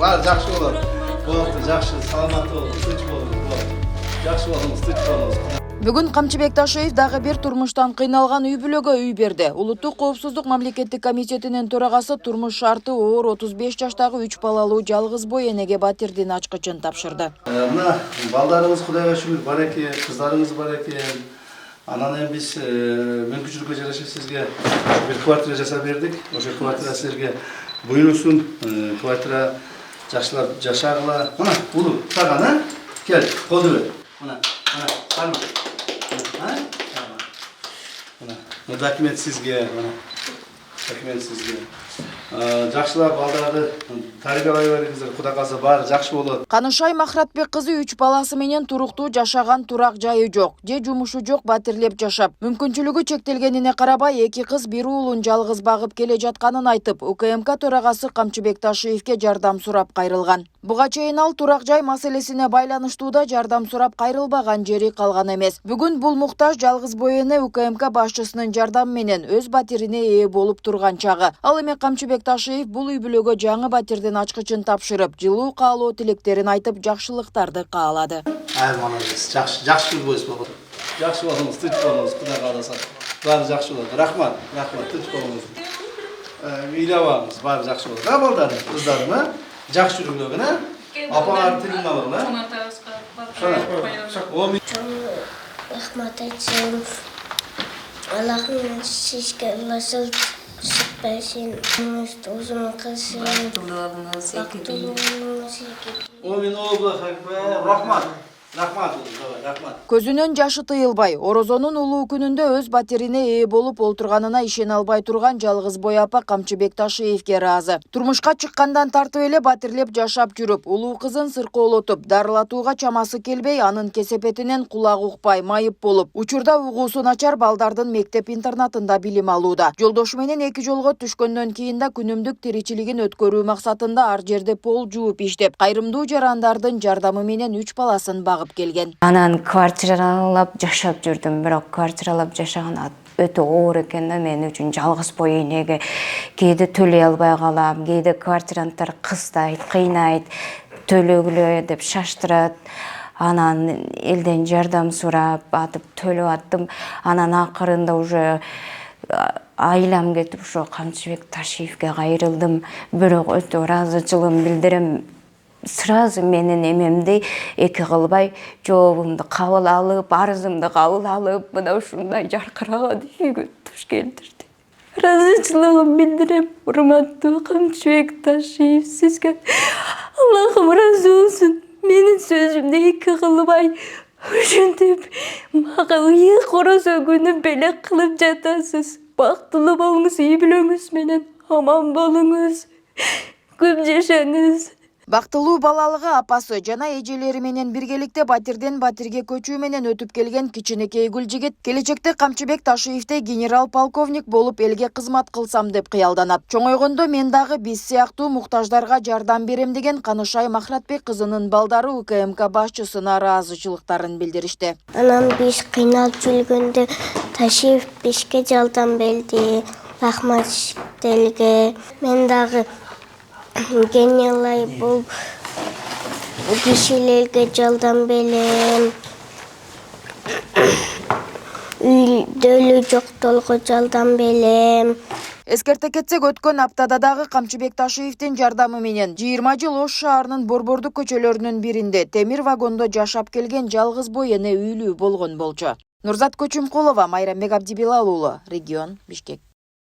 Var жақсы болады. Болыпты, жақсы, саламатты болыңыз, тыныч болыңыз. Жақсы болыңыз, тыныч болыңыз. Бүгін Камчыбек Ташиев дагы бир турмуштан кыйналган үй бүлөгө үй берди. Улуттук коопсуздук мамлекеттик комитетинин төрагасы турмуш шарты оор 35 жаштагы 3 балалуу жалгыз бой энеге батирдин ачкычын тапшырды. Мына балдарыңыз Кудайга шүгүр бар экен, кыздарыңыз бар экен. Анан эми биз мүмкүнчүлүккө жараша сизге бир квартира жасап бердик. Ошо квартира силерге буйрусун, квартира жакшылап жашагыла. Мына улуу саган, кел, колду бер. Мына, саган. Документ сизге, документ сизге. Жакшылап балдарды тарбиялай бериңиздер, Кудай калса баары жакшы болот. Канышай Махратбек кызы 3 баласы менен туруктуу жашаган турак жайы жок, же жумушу жок батирлеп жашап. Мүмкүнчүлүгү чектелгенине карабай эки кыз бир уулун жалгыз багып келе жатканын айтып, УКМК төрагасы Камчыбек Ташиевке жардам сурап кайрылган. Буга чейин ал турак жай маселесине байланыштуу да жардам сурап кайрылбаган жери калган эмес. Бүгүн бул муктаж жалгыз бой эне УКМК башчысынын жардамы менен өз батирине ээ болуп турган чагы. Ал эми Камчыбек Ташиев бул үй бүлөгө жаңы батирдин ачкычын тапшырып, жылуу каалоо тилектерин айтып, жакшылыктарды каалады. Молодец, жакшы болуңуз болот. Жакшы болуңуз, тынч болуңуз, Кудай кааласа. Баары жакшы болот. Рахмат, тынч болуңуз. Ыйлабаңыз, баары жакшы болот. Балдарым, кыздарым, жакшы жүргүлөгүнө. Апаңар тилин алгыла. Рахмат айтсам, Аллахым сизге ылайсыз берсин, өзүңүз кылсын. Бактылуу болуңуз. Омин Аллах акбар. Рахмат. Рахмат, рахмат. Көзүнөн жашы тыйылбай, Орозонун улуу күнүндө өз батирине ээ болуп олтурганына ишене албай турган жалгыз бой апа Камчыбек Ташиевке ыраазы. Турмушка чыккандан тартып эле батирлеп жашап жүрүп, улуу кызын сыркоолотуп, дарылатууга чамасы келбей, анын кесепетинен кулак укпай, майып болуп, учурда угуусу начар балдардын мектеп-интернатында билим алууда. Жолдошу менен эки жолго түшкөндөн кийин да күнүмдүк тиричилигин өткөрүү максатында ар жерде пол жууп иштеп, кайрымдуу жарандардын жардамы менен 3 баласын келген. Анан квартиралап жашап жүрдүм, бирок квартиралап жашаган өтө оор экен да мен үчүн. Жалгыз бой энеге кээде төлөй албай калам, кээде квартиранттар кыстайт, кыйнайт, төлөгүлө деп шаштырат. Анан элден жардам сурап атып төлөп аттым. Анан акырында уже айлам кетип ошо Камчыбек Ташиевке кайрылдым. Бирок өтө ыраазычылыгын билдирем. Сразу менин эмемди эки кылбай жообумду кабыл алып, арызымды кабыл алып, мына ушундай жаркыраган үйгө туш келтирди. Ыраазычылыгымды билдирем, урматтуу Камчыбек Ташиев, сизге Аллахым ыраазы болсун. Менин сөзүмдү эки кылбай, ушинтип мага ыйык коросо күнү белек кылып жатасыз. Бактылуу болуңуз, үй бүлөңүз менен аман болуңуз. Көп жашаңыз. Бактылуу балалыгы апасы жана эжелери менен биргеликте батирден батирге көчүү менен өтүп келген кичинекей гүл жигит келечекте Камчыбек Ташиевдей генерал-полковник болуп элге кызмат кылсам деп кыялданат. Чоңойгондо мен дагы биз сыяктуу муктаждарга жардам берем деген Канышай Махратбек кызынын балдары УКМК башчысына ыраазычылыктарын билдиришти. Анан биз кыйналып жүргөндө Ташиев бизге жардам берди. Рахмат делге. Мен дагы генералай болуп кишилерге жардам берем. Үйлдөлү жоктолго жардам берем. Эскерте кетсек, өткөн аптада дагы Камчыбек Ташиевдин жардамы менен 20 жыл Ош шаарынын Борбордук көчөлөрүнүн биринде темир вагондо жашап келген жалгыз бой эне үйлүү болгон болчу. Нурзат Көчүмкулова, Майрамбек Абдибилал уулу, Регион, Бишкек.